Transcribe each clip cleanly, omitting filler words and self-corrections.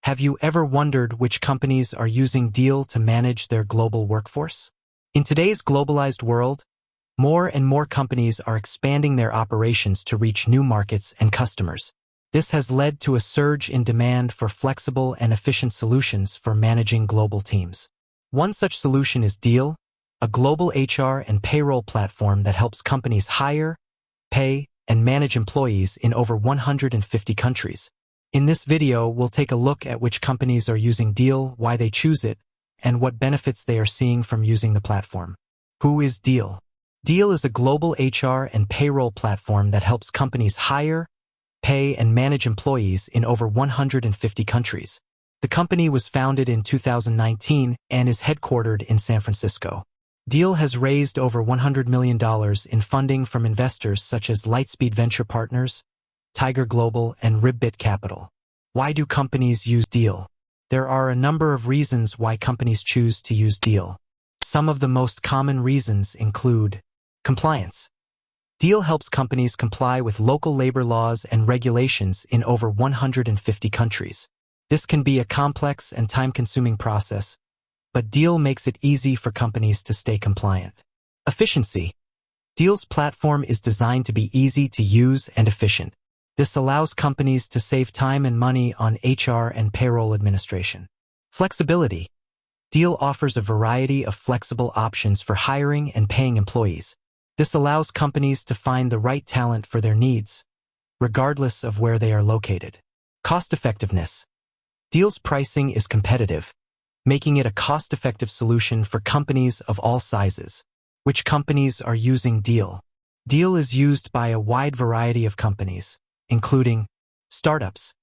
Have you ever wondered which companies are using Deel to manage their global workforce? In today's globalized world, more and more companies are expanding their operations to reach new markets and customers. This has led to a surge in demand for flexible and efficient solutions for managing global teams. One such solution is Deel, a global HR and payroll platform that helps companies hire, pay, and manage employees in over 150 countries. In this video, we'll take a look at which companies are using Deel, why they choose it, and what benefits they are seeing from using the platform. Who is Deel? Deel is a global HR and payroll platform that helps companies hire, pay, and manage employees in over 150 countries. The company was founded in 2019 and is headquartered in San Francisco. Deel has raised over $100 million in funding from investors such as Lightspeed Venture Partners, Tiger Global, and Ribbit Capital. Why do companies use Deel? There are a number of reasons why companies choose to use Deel. Some of the most common reasons include compliance. Deel helps companies comply with local labor laws and regulations in over 150 countries. This can be a complex and time-consuming process, but Deel makes it easy for companies to stay compliant. Efficiency. Deel's platform is designed to be easy to use and efficient. This allows companies to save time and money on HR and payroll administration. Flexibility. Deel offers a variety of flexible options for hiring and paying employees. This allows companies to find the right talent for their needs, regardless of where they are located. Cost-effectiveness. Deel's pricing is competitive, making it a cost-effective solution for companies of all sizes. Which companies are using Deel? Deel is used by a wide variety of companies, including startups.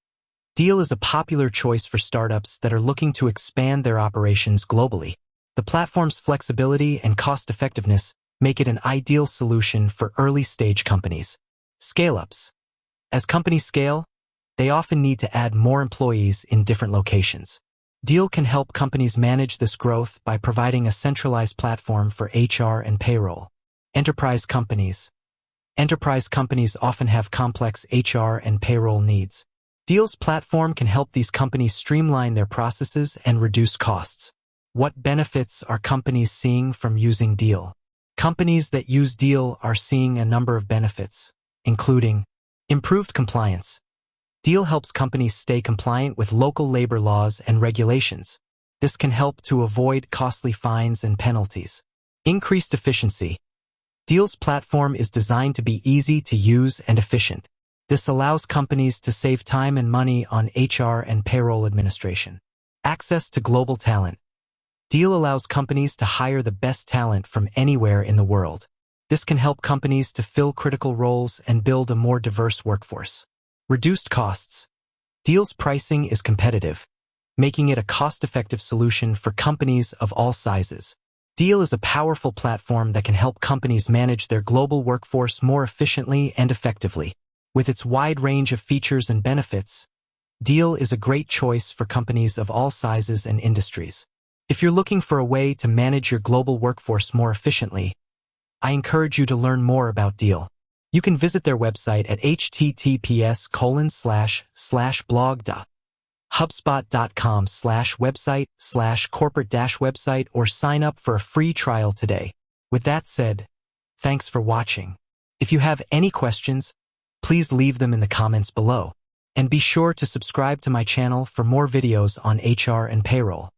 Deel is a popular choice for startups that are looking to expand their operations globally. The platform's flexibility and cost-effectiveness make it an ideal solution for early-stage companies. Scale-ups. As companies scale, they often need to add more employees in different locations. Deel can help companies manage this growth by providing a centralized platform for HR and payroll. Enterprise companies. Enterprise companies often have complex HR and payroll needs. Deel's platform can help these companies streamline their processes and reduce costs. What benefits are companies seeing from using Deel? Companies that use Deel are seeing a number of benefits, including improved compliance. Deel helps companies stay compliant with local labor laws and regulations. This can help to avoid costly fines and penalties. Increased efficiency. Deel's platform is designed to be easy to use and efficient. This allows companies to save time and money on HR and payroll administration. Access to global talent. Deel allows companies to hire the best talent from anywhere in the world. This can help companies to fill critical roles and build a more diverse workforce. Reduced costs. Deel's pricing is competitive, making it a cost-effective solution for companies of all sizes. Deel is a powerful platform that can help companies manage their global workforce more efficiently and effectively. With its wide range of features and benefits, Deel is a great choice for companies of all sizes and industries. If you're looking for a way to manage your global workforce more efficiently, I encourage you to learn more about Deel. You can visit their website at https://blog.hubspot.com/website/corporate-website, or sign up for a free trial today. With that said, thanks for watching. If you have any questions, please leave them in the comments below. And be sure to subscribe to my channel for more videos on HR and payroll.